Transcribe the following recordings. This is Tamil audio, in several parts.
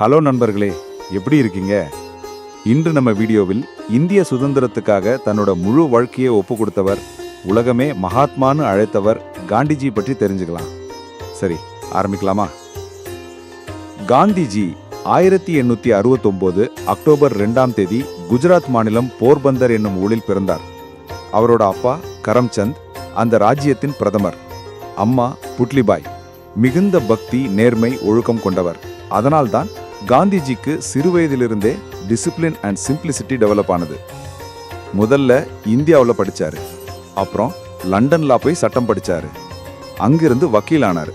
ஹலோ நண்பர்களே, எப்படி இருக்கீங்க? இன்று நம்ம வீடியோவில் இந்திய சுதந்திரத்துக்காக தன்னோட முழு வாழ்க்கையை ஒப்பு கொடுத்தவர், உலகமே மகாத்மான்னு அழைத்தவர் காந்திஜி பற்றி தெரிஞ்சுக்கலாம். சரி, ஆரம்பிக்கலாமா? காந்திஜி 1869 அக்டோபர் 2ஆம் தேதி குஜராத் மாநிலம் போர்பந்தர் என்னும் ஊரில் பிறந்தார். அவரோட அப்பா கரம்சந்த் அந்த ராஜ்யத்தின் பிரதமர். அம்மா புட்லிபாய் மிகுந்த பக்தி, நேர்மை, ஒழுக்கம் கொண்டவர். அதனால்தான் காந்திஜிக்கு சிறுவயதிலிருந்தே டிசிப்ளின் அண்ட் சிம்பிளிசிட்டி டெவலப் ஆனது. முதல்ல இந்தியாவில் படிச்சாரு, அப்புறம் லண்டன்ல போய் சட்டம் படிச்சாரு. அங்கிருந்து வக்கீலானாரு.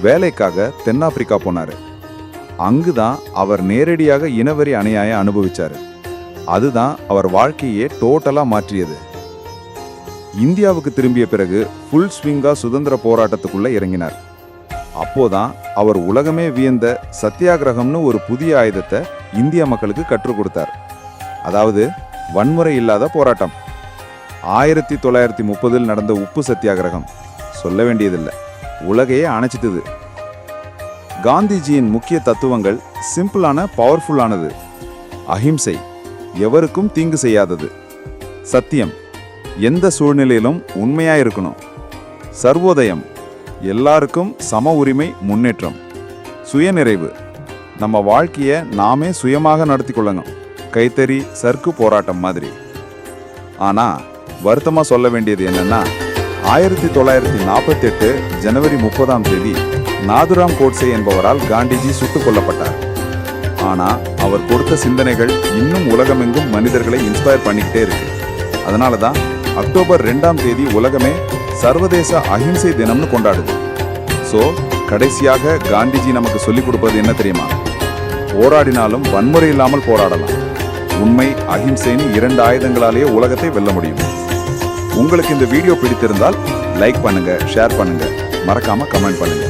வேலைக்காக தென்னாப்பிரிக்கா போனாரு. அங்குதான் அவர் நேரடியாக இனவெறி அநியாயம் அனுபவிச்சாரு. அதுதான் அவர் வாழ்க்கையே டோட்டலா மாற்றியது. இந்தியாவுக்கு திரும்பிய பிறகு ஃபுல் ஸ்விங்கா சுதந்திர போராட்டத்துக்குள்ள இறங்கினார். அப்போதான் அவர் உலகமே வியந்த சத்தியாகிரகம்னு ஒரு புதிய ஆயுதத்தை இந்திய மக்களுக்கு கற்றுக் கொடுத்தார். அதாவது வன்முறை இல்லாத போராட்டம். 1930 நடந்த உப்பு சத்தியாகிரகம் சொல்ல வேண்டியதில்லை, உலகையே அணைச்சிட்டது. காந்திஜியின் முக்கிய தத்துவங்கள் சிம்பிளான, பவர்ஃபுல்லானது. அஹிம்சை, எவருக்கும் தீங்கு செய்யாதது. சத்தியம், எந்த சூழ்நிலையிலும் உண்மையா இருக்கணும். சர்வோதயம், எல்லாருக்கும் சம உரிமை, முன்னேற்றம். சுயநிறைவு, நம்ம வாழ்க்கையை நாமே சுயமாக நடத்தி கொள்ளணும். கைத்தறி, சர்க்கு போராட்டம் மாதிரி. ஆனா வருத்தமா சொல்ல வேண்டியது என்னன்னா, 1948 ஜனவரி 30ஆம் தேதி நாதுராம் கோட்சே என்பவரால் காந்திஜி சுட்டுக் கொல்லப்பட்டார். ஆனா அவர் கொடுத்த சிந்தனைகள் இன்னும் உலகமெங்கும் மனிதர்களை இன்ஸ்பயர் பண்ணிக்கிட்டே இருக்கு. அதனாலதான் அக்டோபர் 2ஆம் தேதி உலகமே சர்வதேச அஹிம்சை தினம்னு கொண்டாடுது. ஸோ கடைசியாக காந்திஜி நமக்கு சொல்லிக் கொடுப்பது என்ன தெரியுமா? போராடினாலும் வன்முறை இல்லாமல் போராடலாம். உண்மை, அஹிம்சைன்னு 2 ஆயுதங்களாலேயே உலகத்தை வெல்ல முடியும். உங்களுக்கு இந்த வீடியோ பிடித்திருந்தால் லைக் பண்ணுங்க, ஷேர் பண்ணுங்க, மறக்காம கமெண்ட் பண்ணுங்க.